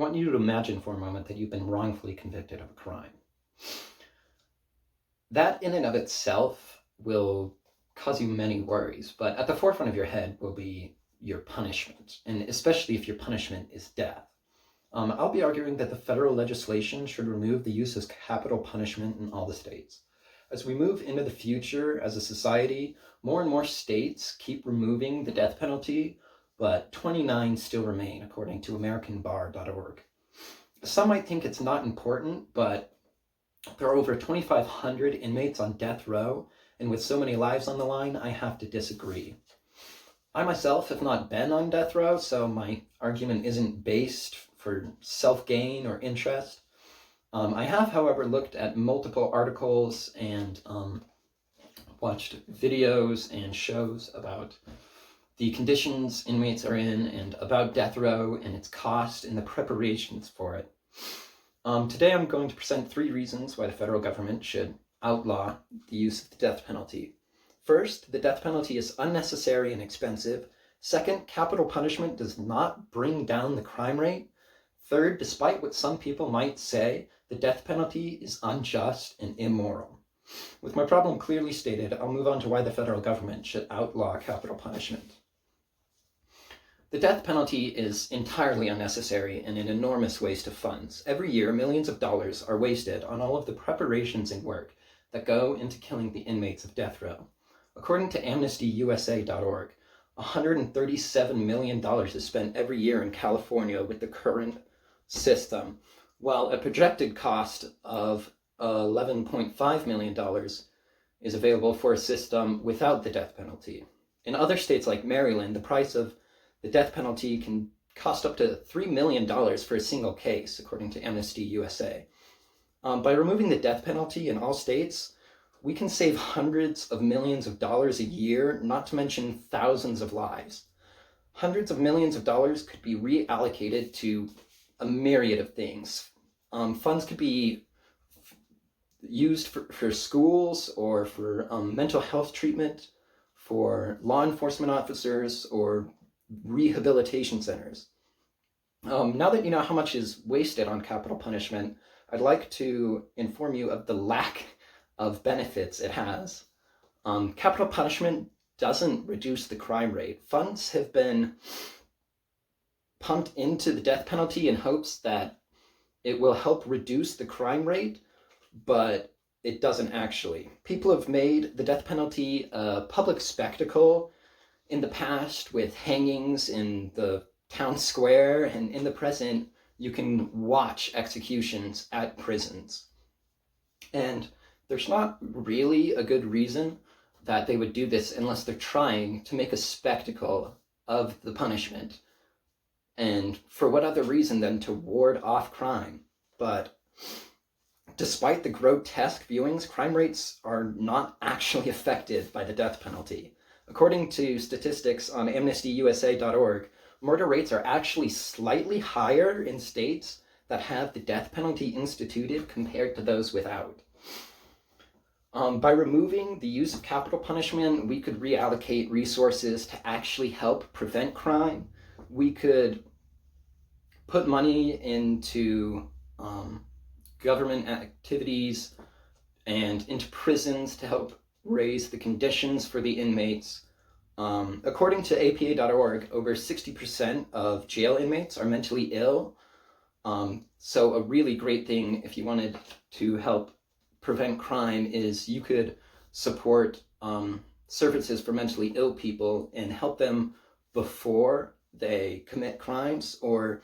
want you to imagine for a moment that you've been wrongfully convicted of a crime. That in and of itself will cause you many worries, but at the forefront of your head will be your punishment, and especially if your punishment is death. I'll be arguing that the federal legislation should remove the use of capital punishment in all the states. As we move into the future as a society, more and more states keep removing the death penalty, but 29 still remain, according to AmericanBar.org. Some might think it's not important, but there are over 2,500 inmates on death row, and with so many lives on the line, I have to disagree. I myself have not been on death row, so my argument isn't based for self-gain or interest. I have, however, looked at multiple articles and watched videos and shows about the conditions inmates are in and about death row and its cost and the preparations for it. Today I'm going to present 3 reasons why the federal government should outlaw the use of the death penalty. First, the death penalty is unnecessary and expensive. Second, capital punishment does not bring down the crime rate. Third, despite what some people might say, the death penalty is unjust and immoral. With my problem clearly stated, I'll move on to why the federal government should outlaw capital punishment. The death penalty is entirely unnecessary and an enormous waste of funds. Every year, millions of dollars are wasted on all of the preparations and work that go into killing the inmates of death row. According to AmnestyUSA.org, $137 million is spent every year in California with the current system, while a projected cost of $11.5 million is available for a system without the death penalty. In other states like Maryland, the price of the death penalty can cost up to $3 million for a single case, according to Amnesty USA. By removing the death penalty in all states, we can save hundreds of millions of dollars a year, not to mention thousands of lives. Hundreds of millions of dollars could be reallocated to a myriad of things. Funds could be used for schools or for mental health treatment, for law enforcement officers, or rehabilitation centers. Now that you know how much is wasted on capital punishment, I'd like to inform you of the lack of benefits it has. Capital punishment doesn't reduce the crime rate. Funds have been pumped into the death penalty in hopes that it will help reduce the crime rate, but it doesn't actually. People have made the death penalty a public spectacle in the past with hangings in the town square, and in the present, you can watch executions at prisons. And there's not really a good reason that they would do this unless they're trying to make a spectacle of the punishment. And for what other reason than to ward off crime? But despite the grotesque viewings, crime rates are not actually affected by the death penalty. According to statistics on AmnestyUSA.org, murder rates are actually slightly higher in states that have the death penalty instituted compared to those without. By removing the use of capital punishment, we could reallocate resources to actually help prevent crime. We could put money into government activities and into prisons to help raise the conditions for the inmates. According to APA.org, over 60% of jail inmates are mentally ill. So a really great thing if you wanted to help prevent crime is you could support services for mentally ill people and help them before they commit crimes, or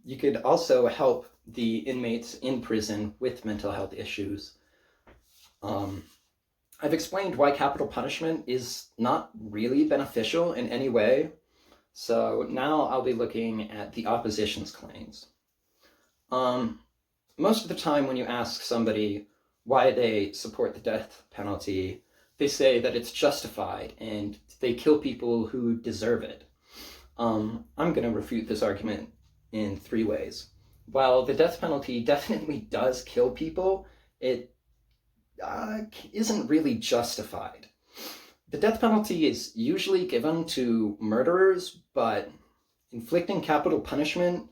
you could also help the inmates in prison with mental health issues. I've explained why capital punishment is not really beneficial in any way, so now I'll be looking at the opposition's claims. Most of the time when you ask somebody why they support the death penalty, they say that it's justified and they kill people who deserve it. I'm going to refute this argument in 3 ways. While the death penalty definitely does kill people, it isn't really justified. The death penalty is usually given to murderers, but inflicting capital punishment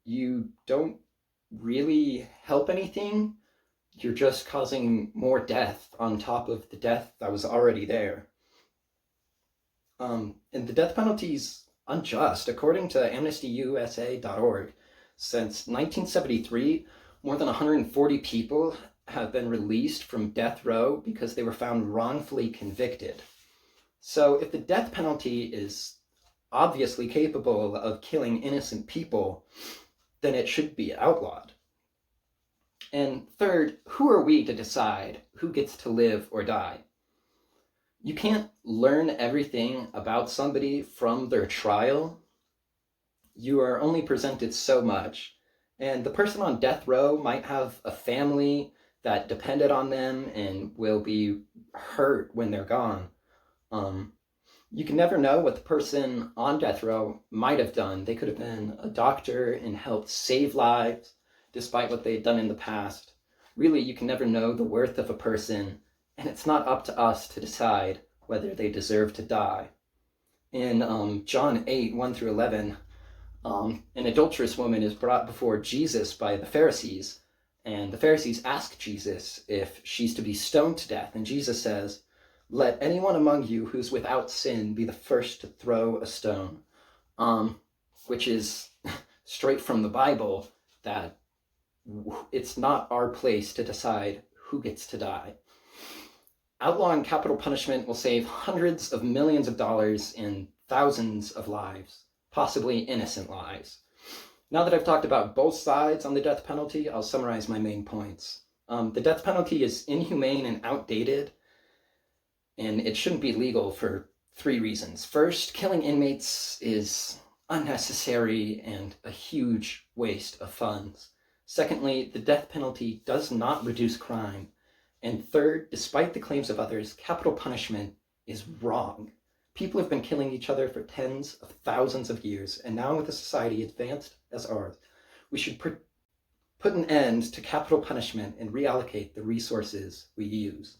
you don't really help anything. You're just causing more death on top of the death that was already there. And the death penalty is unjust. According to AmnestyUSA.org, since 1973, more than 140 people have been released from death row because they were found wrongfully convicted. So if the death penalty is obviously capable of killing innocent people, then it should be outlawed. And third, who are we to decide who gets to live or die? You can't learn everything about somebody from their trial. You are only presented so much. And the person on death row might have a family that depended on them and will be hurt when they're gone. You can never know what the person on death row might have done. They could have been a doctor and helped save lives despite what they had done in the past. Really, you can never know the worth of a person, and it's not up to us to decide whether they deserve to die. In John 8, 1 through 11, an adulterous woman is brought before Jesus by the Pharisees, and the Pharisees ask Jesus if she's to be stoned to death, and Jesus says, "Let anyone among you who's without sin be the first to throw a stone," which is straight from the Bible, that it's not our place to decide who gets to die. Outlawing capital punishment will save hundreds of millions of dollars and thousands of lives, possibly innocent lives. Now that I've talked about both sides on the death penalty, I'll summarize my main points. The death penalty is inhumane and outdated, and it shouldn't be legal for 3 reasons. First, killing inmates is unnecessary and a huge waste of funds. Secondly, the death penalty does not reduce crime. And third, despite the claims of others, capital punishment is wrong. People have been killing each other for tens of thousands of years, and now with a society advanced as ours, we should put an end to capital punishment and reallocate the resources we use.